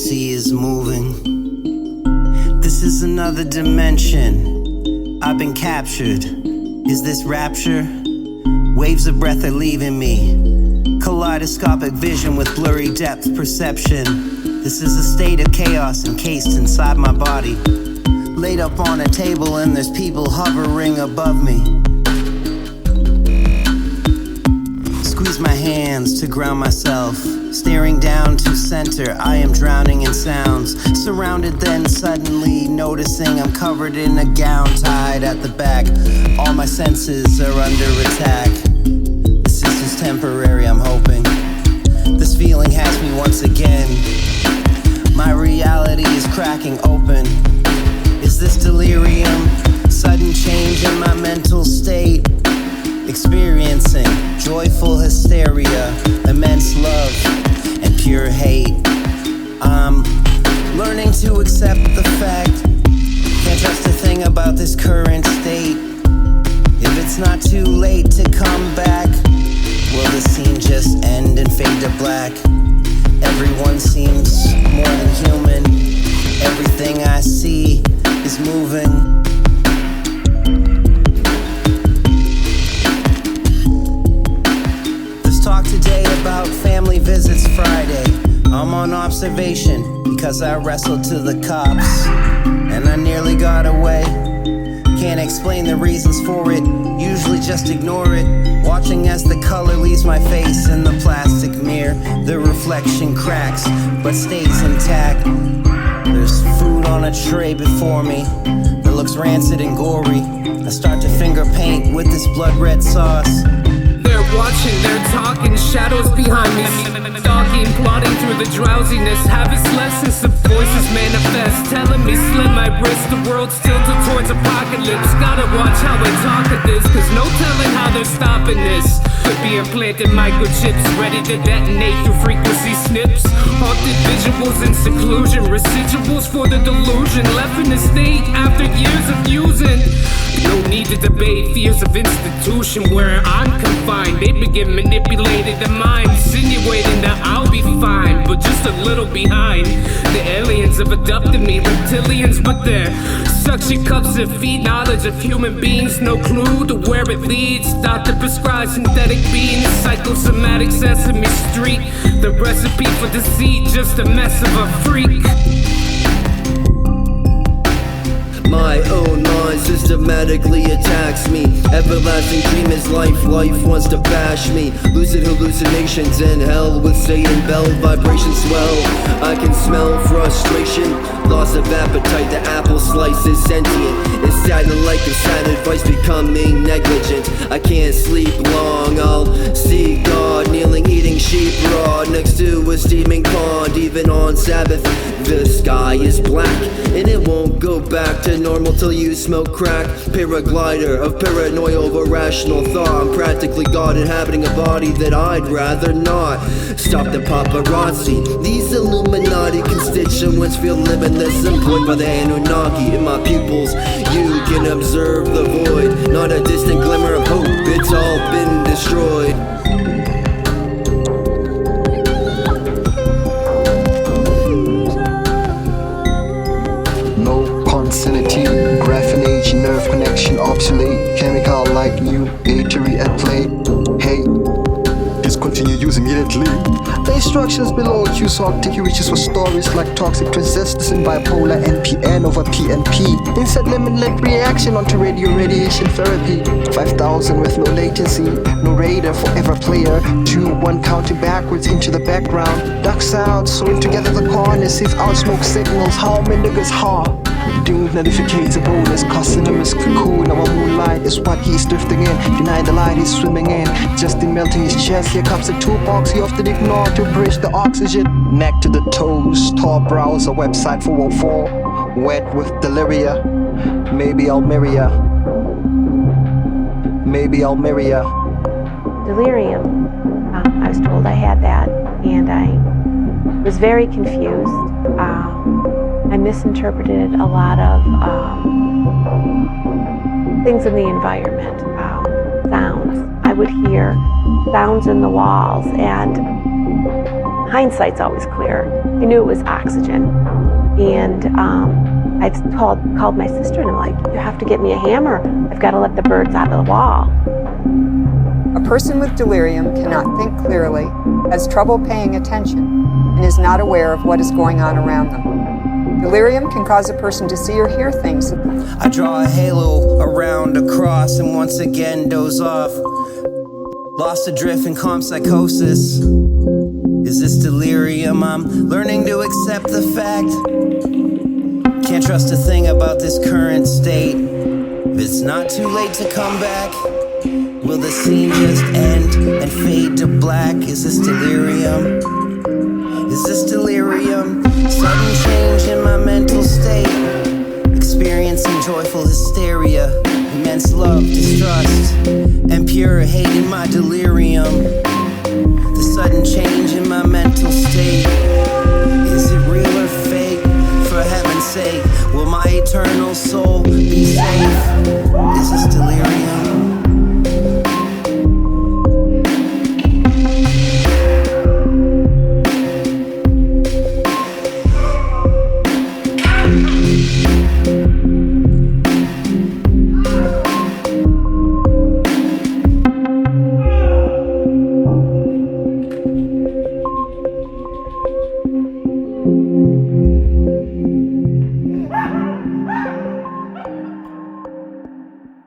Emcee is moving. This is another dimension. I've been captured. Is this rapture? Waves of breath are leaving me. Kaleidoscopic vision with blurry depth perception. This is a state of chaos encased inside my body. Laid up on a table and there's people hovering above me. Squeeze my hands to ground myself. Staring down to center, I am drowning in sounds. Surrounded then suddenly noticing I'm covered in a gown tied at the back. All my senses are under attack. This is just temporary, I'm hoping. This feeling has me once again. My reality is cracking open. Is this delirium? Sudden change in my mental state. Experiencing joyful hysteria, immense love, and pure hate. I'm learning to accept the fact. Can't trust a thing about this current state. If it's not too late to come back, will the scene just end and fade to black? Everyone seems more than human. Everything I see is moving. Talk today about family visits Friday. I'm on observation because I wrestled to the cops and I nearly got away. Can't explain the reasons for it, usually just ignore it. Watching as the color leaves my face in the plastic mirror. The reflection cracks but stays intact. There's food on a tray before me that looks rancid and gory. I start to finger paint with this blood red sauce. They're watching, they're talking, shadows behind me. Stalking, plotting through the drowsiness. Harvest lessons, the voices manifest, telling me slim my wrist, the world's tilted towards apocalypse. Gotta watch how I talk at this, cause no telling how they're stopping this. Could be implanted microchips, ready to detonate through frequency snips. Haunted visuals in seclusion, residuals for the delusion. Left in a state after years of using. No need to debate fears of institution where I'm confined. They begin manipulating the mind, insinuating that I'll be fine, but just a little behind. The aliens have abducted me, reptilians, but they're suction cups that feed knowledge of human beings. No clue to where it leads. Doctor prescribes synthetic beans, psychosomatic Sesame Street. The recipe for deceit, just a mess of a freak. My own mind systematically attacks me. Everlasting dream is life, life wants to bash me. Lucid hallucinations in hell with Satan bell vibrations swell. I can smell frustration, loss of appetite, the apple slice is sentient. It's saddened like a sad advice becoming negligent. I can't sleep long, I'll see God kneeling, eating sheep raw next to a steaming pond. Even on Sabbath, the sky is black, and it won't go back to normal till you smoke crack. Paraglider of paranoia over rational thought. I'm practically God inhabiting a body that I'd rather not. Stop the paparazzi. These Illuminati constituents feel limitless, employed by the Anunnaki. In my pupils, you can observe the void, not a distant glimmer of hope. It's all been destroyed. Insanity, graphenage, nerve connection obsolete, chemical like new, battery at play. Hey, discontinue use immediately. The instructions below use Arctic reaches for stories like toxic transistors and bipolar NPN over PNP. Insert limit reaction onto radio radiation therapy. 5000 with no latency, no radar forever player. 2-1 counting backwards into the background. Duck sounds sewing together the corners, if out smoke signals, how many niggas ha. Doomed notificates a bonus, costing him his cocoon. Our moonlight is what he's drifting in. Deny the light he's swimming in. Just in melting his chest, here comes the toolbox he often ignored to bridge the oxygen. Neck to the toes, top browser website 404. Wet with deliria. Maybe I'll marry ya. Maybe I'll marry ya. Delirium. I was told I had that, and I was very confused. I misinterpreted a lot of things in the environment, sounds. I would hear sounds in the walls, and hindsight's always clear. I knew it was oxygen. And I've called my sister and I'm like, you have to get me a hammer. I've got to let the birds out of the wall. A person with delirium cannot think clearly, has trouble paying attention, and is not aware of what is going on around them. Delirium can cause a person to see or hear things. I draw a halo around a cross and once again doze off. Lost adrift in calm psychosis. Is this delirium? I'm learning to accept the fact. Can't trust a thing about this current state. If it's not too late to come back, will the scene just end and fade to black? Is this delirium? Is this delirium? Sudden change in my mental state. Experiencing joyful hysteria. Immense love, distrust, and pure hate in my delirium. The sudden change in my mental state. Is it real or fake? For heaven's sake, will my eternal soul be safe? Is this delirium?